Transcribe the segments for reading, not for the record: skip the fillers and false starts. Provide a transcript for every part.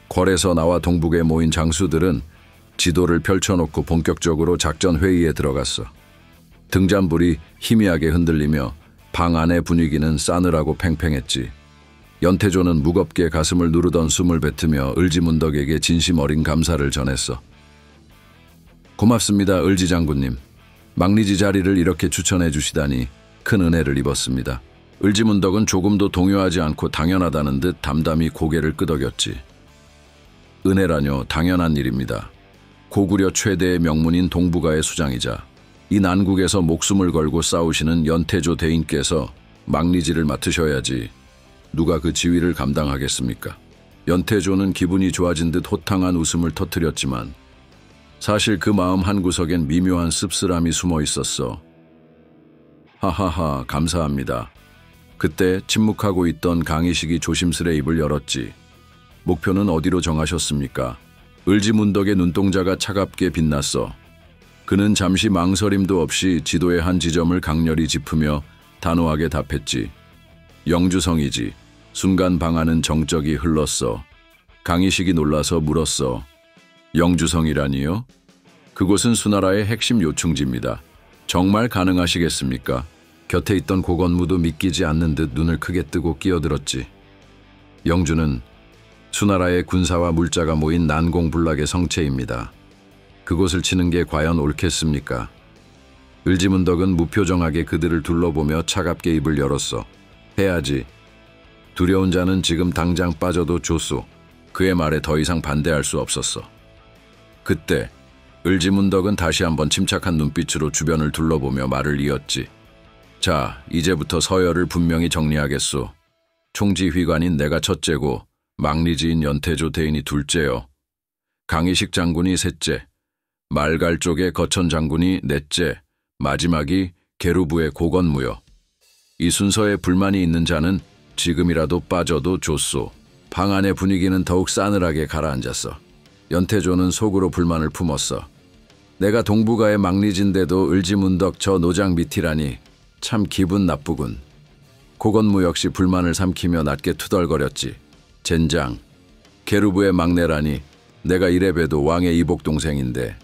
궐에서 나와 동북에 모인 장수들은 지도를 펼쳐놓고 본격적으로 작전 회의에 들어갔어. 등잔불이 희미하게 흔들리며 방 안의 분위기는 싸늘하고 팽팽했지. 연태조는 무겁게 가슴을 누르던 숨을 뱉으며 을지문덕에게 진심 어린 감사를 전했어. 고맙습니다, 을지 장군님. 막리지 자리를 이렇게 추천해 주시다니 큰 은혜를 입었습니다. 을지문덕은 조금도 동요하지 않고 당연하다는 듯 담담히 고개를 끄덕였지. 은혜라뇨, 당연한 일입니다. 고구려 최대의 명문인 동북아의 수장이자 이 난국에서 목숨을 걸고 싸우시는 연태조 대인께서 막리지를 맡으셔야지 누가 그 지위를 감당하겠습니까? 연태조는 기분이 좋아진 듯 호탕한 웃음을 터뜨렸지만 사실 그 마음 한구석엔 미묘한 씁쓸함이 숨어 있었어. 하하하, 감사합니다. 그때 침묵하고 있던 강희식이 조심스레 입을 열었지. 목표는 어디로 정하셨습니까? 을지문덕의 눈동자가 차갑게 빛났어. 그는 잠시 망설임도 없이 지도의 한 지점을 강렬히 짚으며 단호하게 답했지. 영주성이지. 순간 방 안은 정적이 흘렀어. 강희식이 놀라서 물었어. 영주성이라니요? 그곳은 수나라의 핵심 요충지입니다. 정말 가능하시겠습니까? 곁에 있던 고건무도 믿기지 않는 듯 눈을 크게 뜨고 끼어들었지. 영주는 수나라의 군사와 물자가 모인 난공불락의 성체입니다. 그곳을 치는 게 과연 옳겠습니까? 을지문덕은 무표정하게 그들을 둘러보며 차갑게 입을 열었어. 해야지. 두려운 자는 지금 당장 빠져도 좋소. 그의 말에 더 이상 반대할 수 없었어. 그때 을지문덕은 다시 한번 침착한 눈빛으로 주변을 둘러보며 말을 이었지. 자, 이제부터 서열을 분명히 정리하겠소. 총지휘관인 내가 첫째고 막리지인 연태조 대인이 둘째요. 강희식 장군이 셋째, 말갈 쪽의 거천 장군이 넷째, 마지막이 계루부의 고건무요. 이 순서에 불만이 있는 자는 지금이라도 빠져도 좋소. 방 안의 분위기는 더욱 싸늘하게 가라앉았어. 연태조는 속으로 불만을 품었어. 내가 동북아의 막리진데도 을지문덕 저 노장 밑이라니 참 기분 나쁘군. 고건무 역시 불만을 삼키며 낮게 투덜거렸지. 젠장, 계루부의 막내라니 내가 이래 봬도 왕의 이복 동생인데.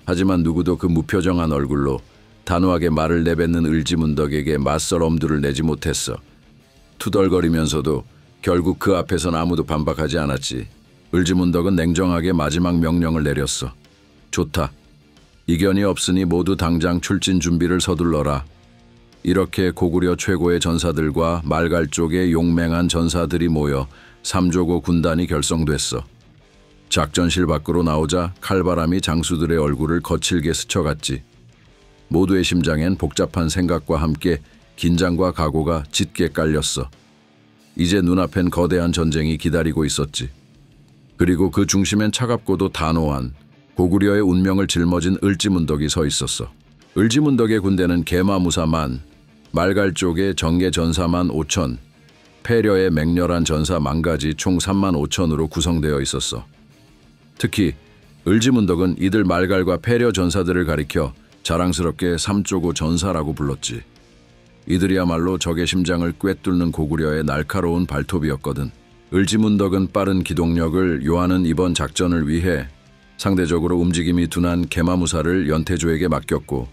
하지만 누구도 그 무표정한 얼굴로 단호하게 말을 내뱉는 을지문덕에게 맞설 엄두를 내지 못했어. 투덜거리면서도 결국 그 앞에선 아무도 반박하지 않았지. 을지문덕은 냉정하게 마지막 명령을 내렸어. 좋다. 이견이 없으니 모두 당장 출진 준비를 서둘러라. 이렇게 고구려 최고의 전사들과 말갈 쪽의 용맹한 전사들이 모여 삼조고 군단이 결성됐어. 작전실 밖으로 나오자 칼바람이 장수들의 얼굴을 거칠게 스쳐갔지. 모두의 심장엔 복잡한 생각과 함께 긴장과 각오가 짙게 깔렸어. 이제 눈앞엔 거대한 전쟁이 기다리고 있었지. 그리고 그 중심엔 차갑고도 단호한 고구려의 운명을 짊어진 을지문덕이 서 있었어. 을지문덕의 군대는 계마무사만, 말갈 쪽의 정계 전사만 5천, 패려의 맹렬한 전사 10,000가지 총 35,000으로 구성되어 있었어. 특히 을지문덕은 이들 말갈과 패려 전사들을 가리켜 자랑스럽게 삼조고 전사라고 불렀지. 이들이야말로 적의 심장을 꿰뚫는 고구려의 날카로운 발톱이었거든. 을지문덕은 빠른 기동력을 요하는 이번 작전을 위해 상대적으로 움직임이 둔한 계마무사를 연태조에게 맡겼고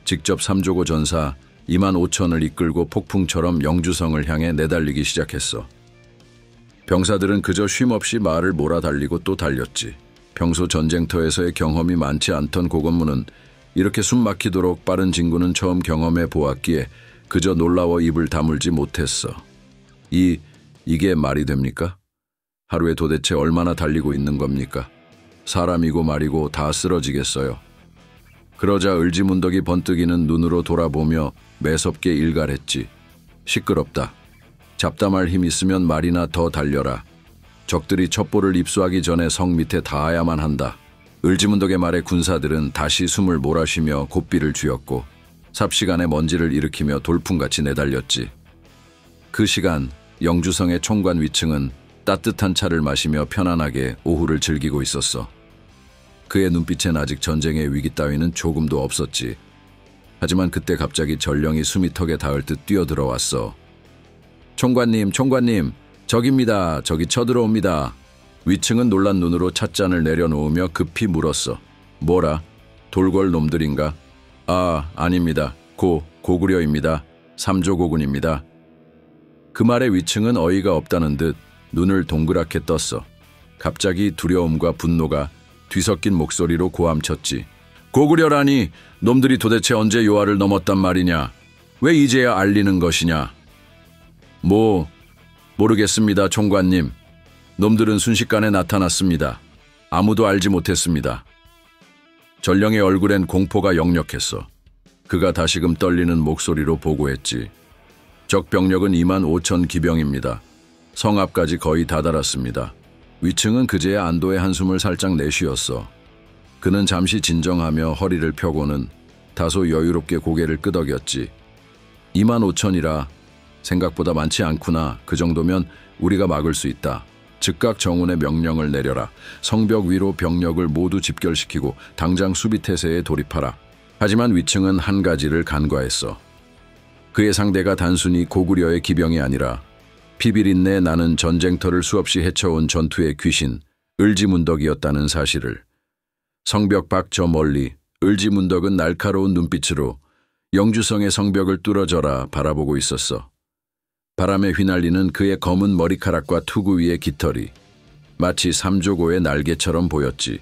직접 삼조고 전사 25,000을 이끌고 폭풍처럼 영주성을 향해 내달리기 시작했어. 병사들은 그저 쉼없이 말을 몰아달리고 또 달렸지. 평소 전쟁터에서의 경험이 많지 않던 고건무는 이렇게 숨막히도록 빠른 진군은 처음 경험해 보았기에 그저 놀라워 입을 다물지 못했어. 이게 말이 됩니까? 하루에 도대체 얼마나 달리고 있는 겁니까? 사람이고 말이고 다 쓰러지겠어요. 그러자 을지문덕이 번뜩이는 눈으로 돌아보며 매섭게 일갈했지. 시끄럽다. 잡담할 힘 있으면 말이나 더 달려라. 적들이 첩보를 입수하기 전에 성 밑에 닿아야만 한다. 을지문덕의 말에 군사들은 다시 숨을 몰아쉬며 고삐를 쥐었고 삽시간에 먼지를 일으키며 돌풍같이 내달렸지. 그 시간 영주성의 총관 위층은 따뜻한 차를 마시며 편안하게 오후를 즐기고 있었어. 그의 눈빛엔 아직 전쟁의 위기 따위는 조금도 없었지. 하지만 그때 갑자기 전령이 숨이 턱에 닿을 듯 뛰어들어왔어. 총관님, 총관님, 적입니다. 적이 쳐들어옵니다. 위층은 놀란 눈으로 찻잔을 내려놓으며 급히 물었어. 뭐라? 돌궐 놈들인가? 아, 아닙니다. 고구려입니다. 삼조고군입니다. 그 말에 위층은 어이가 없다는 듯 눈을 동그랗게 떴어. 갑자기 두려움과 분노가 뒤섞인 목소리로 고함쳤지. 고구려라니, 놈들이 도대체 언제 요하를 넘었단 말이냐? 왜 이제야 알리는 것이냐? 모르겠습니다, 총관님. 놈들은 순식간에 나타났습니다. 아무도 알지 못했습니다. 전령의 얼굴엔 공포가 역력했어. 그가 다시금 떨리는 목소리로 보고했지. 적 병력은 2만 5천 기병입니다. 성 앞까지 거의 다다랐습니다. 위층은 그제야 안도의 한숨을 살짝 내쉬었어. 그는 잠시 진정하며 허리를 펴고는 다소 여유롭게 고개를 끄덕였지. 2만 5천이라 생각보다 많지 않구나. 그 정도면 우리가 막을 수 있다. 즉각 정훈의 명령을 내려라. 성벽 위로 병력을 모두 집결시키고 당장 수비태세에 돌입하라. 하지만 위층은 한 가지를 간과했어. 그의 상대가 단순히 고구려의 기병이 아니라 피비린내 나는 전쟁터를 수없이 헤쳐온 전투의 귀신 을지문덕이었다는 사실을. 성벽 밖 저 멀리 을지문덕은 날카로운 눈빛으로 영주성의 성벽을 뚫어져라 바라보고 있었어. 바람에 휘날리는 그의 검은 머리카락과 투구 위의 깃털이 마치 삼조고의 날개처럼 보였지.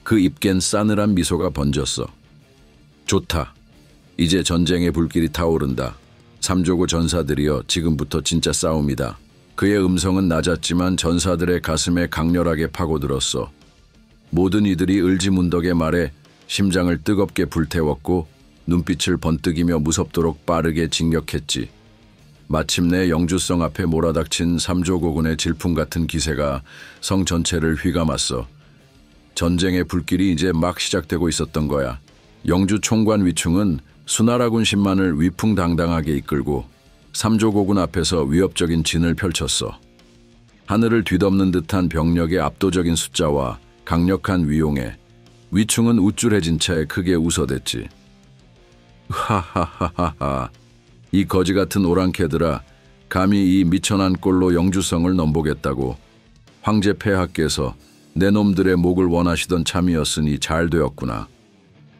그 입겐 싸늘한 미소가 번졌어. 좋다. 이제 전쟁의 불길이 타오른다. 삼조고 전사들이여, 지금부터 진짜 싸움이다. 그의 음성은 낮았지만 전사들의 가슴에 강렬하게 파고들었어. 모든 이들이 을지문덕의 말에 심장을 뜨겁게 불태웠고 눈빛을 번뜩이며 무섭도록 빠르게 진격했지. 마침내 영주성 앞에 몰아닥친 삼조고군의 질풍 같은 기세가 성 전체를 휘감았어. 전쟁의 불길이 이제 막 시작되고 있었던 거야. 영주 총관 위충은 수나라군 10만을 위풍당당하게 이끌고 삼조고군 앞에서 위협적인 진을 펼쳤어. 하늘을 뒤덮는 듯한 병력의 압도적인 숫자와 강력한 위용에 위충은 우쭐해진 채 크게 웃어댔지. 하하하하하. 이 거지 같은 오랑캐들아, 감히 이 미천한 꼴로 영주성을 넘보겠다고. 황제 폐하께서 내 놈들의 목을 원하시던 참이었으니 잘 되었구나.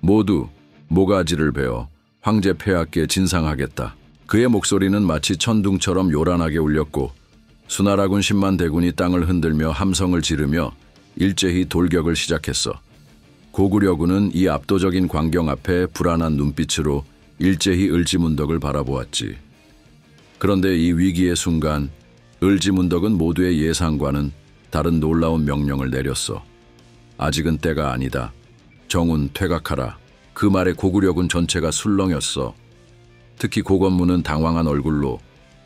모두 모가지를 베어 황제 폐하께 진상하겠다. 그의 목소리는 마치 천둥처럼 요란하게 울렸고 수나라군 10만 대군이 땅을 흔들며 함성을 지르며 일제히 돌격을 시작했어. 고구려군은 이 압도적인 광경 앞에 불안한 눈빛으로 일제히 을지문덕을 바라보았지. 그런데 이 위기의 순간 을지문덕은 모두의 예상과는 다른 놀라운 명령을 내렸어. 아직은 때가 아니다. 정훈, 퇴각하라. 그 말에 고구려군 전체가 술렁였어. 특히 고건무는 당황한 얼굴로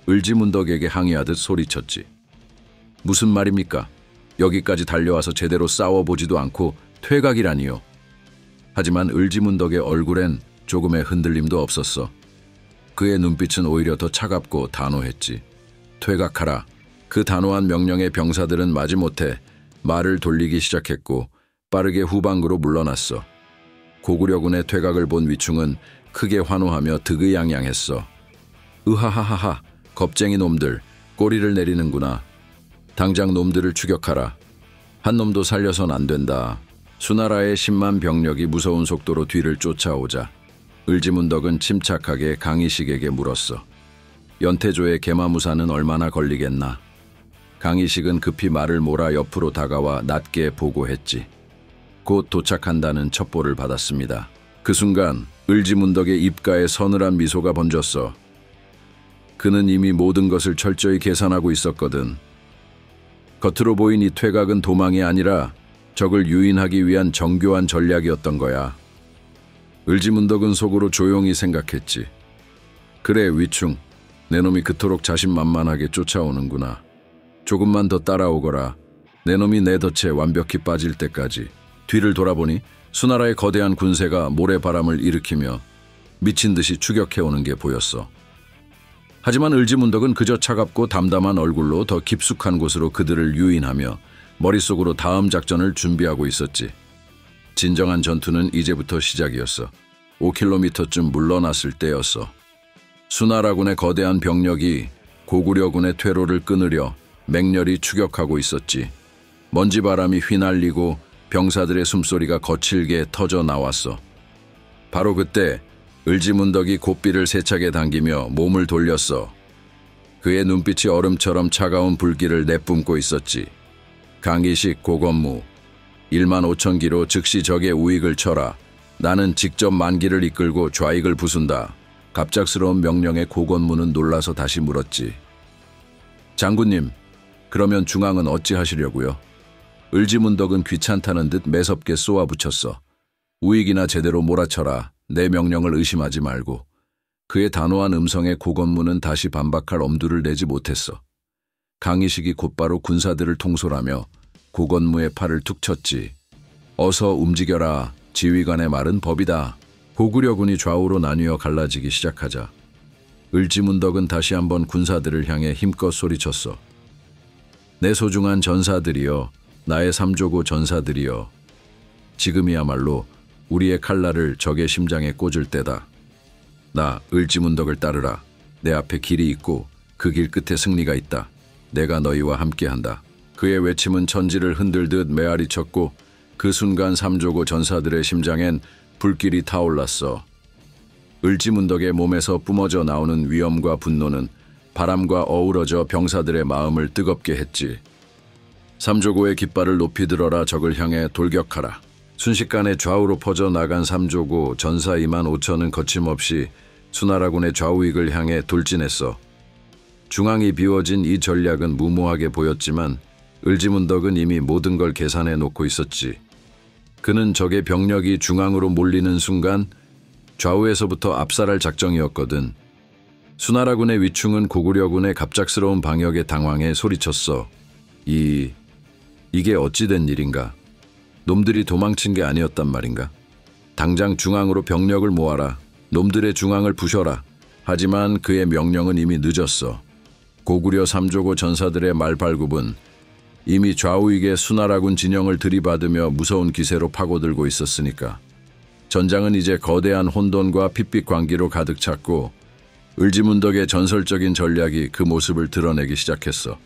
을지문덕에게 항의하듯 소리쳤지. 무슨 말입니까? 여기까지 달려와서 제대로 싸워보지도 않고 퇴각이라니요. 하지만 을지문덕의 얼굴엔 조금의 흔들림도 없었어. 그의 눈빛은 오히려 더 차갑고 단호했지. 퇴각하라. 그 단호한 명령에 병사들은 마지못해 말을 돌리기 시작했고 빠르게 후방으로 물러났어. 고구려군의 퇴각을 본 위충은 크게 환호하며 득의양양했어. 으하하하하, 겁쟁이 놈들, 꼬리를 내리는구나. 당장 놈들을 추격하라. 한 놈도 살려선 안 된다. 수나라의 10만 병력이 무서운 속도로 뒤를 쫓아오자 을지문덕은 침착하게 강희식에게 물었어. 연태조의 개마무사는 얼마나 걸리겠나? 강희식은 급히 말을 몰아 옆으로 다가와 낮게 보고했지. 곧 도착한다는 첩보를 받았습니다. 그 순간 을지문덕의 입가에 서늘한 미소가 번졌어. 그는 이미 모든 것을 철저히 계산하고 있었거든. 겉으로 보인 이 퇴각은 도망이 아니라 적을 유인하기 위한 정교한 전략이었던 거야. 을지문덕은 속으로 조용히 생각했지. 그래, 위충. 내 놈이 그토록 자신만만하게 쫓아오는구나. 조금만 더 따라오거라. 내 놈이 내 덫에 완벽히 빠질 때까지. 뒤를 돌아보니 수나라의 거대한 군세가 모래바람을 일으키며 미친 듯이 추격해오는 게 보였어. 하지만 을지문덕은 그저 차갑고 담담한 얼굴로 더 깊숙한 곳으로 그들을 유인하며 머릿속으로 다음 작전을 준비하고 있었지. 진정한 전투는 이제부터 시작이었어. 5km쯤 물러났을 때였어. 수나라군의 거대한 병력이 고구려군의 퇴로를 끊으려 맹렬히 추격하고 있었지. 먼지바람이 휘날리고 병사들의 숨소리가 거칠게 터져 나왔어. 바로 그때 을지문덕이 고삐를 세차게 당기며 몸을 돌렸어. 그의 눈빛이 얼음처럼 차가운 불길을 내뿜고 있었지. 강희식 고건무 15,000기로 즉시 적의 우익을 쳐라. 나는 직접 만기를 이끌고 좌익을 부순다. 갑작스러운 명령에 고건무는 놀라서 다시 물었지. 장군님, 그러면 중앙은 어찌하시려고요? 을지문덕은 귀찮다는 듯 매섭게 쏘아붙였어. 우익이나 제대로 몰아쳐라. 내 명령을 의심하지 말고. 그의 단호한 음성에 고건무는 다시 반박할 엄두를 내지 못했어. 강희식이 곧바로 군사들을 통솔하며 고건무의 팔을 툭 쳤지. 어서 움직여라. 지휘관의 말은 법이다. 고구려군이 좌우로 나뉘어 갈라지기 시작하자 을지문덕은 다시 한번 군사들을 향해 힘껏 소리쳤어. 내 소중한 전사들이여, 나의 삼조고 전사들이여, 지금이야말로 우리의 칼날을 적의 심장에 꽂을 때다. 나 을지문덕을 따르라. 내 앞에 길이 있고 그 길 끝에 승리가 있다. 내가 너희와 함께한다. 그의 외침은 천지를 흔들듯 메아리쳤고 그 순간 삼조고 전사들의 심장엔 불길이 타올랐어. 을지문덕의 몸에서 뿜어져 나오는 위엄과 분노는 바람과 어우러져 병사들의 마음을 뜨겁게 했지. 삼조고의 깃발을 높이 들어라. 적을 향해 돌격하라. 순식간에 좌우로 퍼져나간 삼조고 전사 25,000은 거침없이 수나라군의 좌우익을 향해 돌진했어. 중앙이 비워진 이 전략은 무모하게 보였지만 을지문덕은 이미 모든 걸 계산해 놓고 있었지. 그는 적의 병력이 중앙으로 몰리는 순간 좌우에서부터 압살할 작정이었거든. 수나라군의 위충은 고구려군의 갑작스러운 방역에 당황해 소리쳤어. 이게 어찌된 일인가? 놈들이 도망친 게 아니었단 말인가? 당장 중앙으로 병력을 모아라. 놈들의 중앙을 부셔라. 하지만 그의 명령은 이미 늦었어. 고구려 삼조고 전사들의 말발굽은 이미 좌우익의 수나라군 진영을 들이받으며 무서운 기세로 파고들고 있었으니까. 전장은 이제 거대한 혼돈과 핏빛 광기로 가득 찼고 을지문덕의 전설적인 전략이 그 모습을 드러내기 시작했어.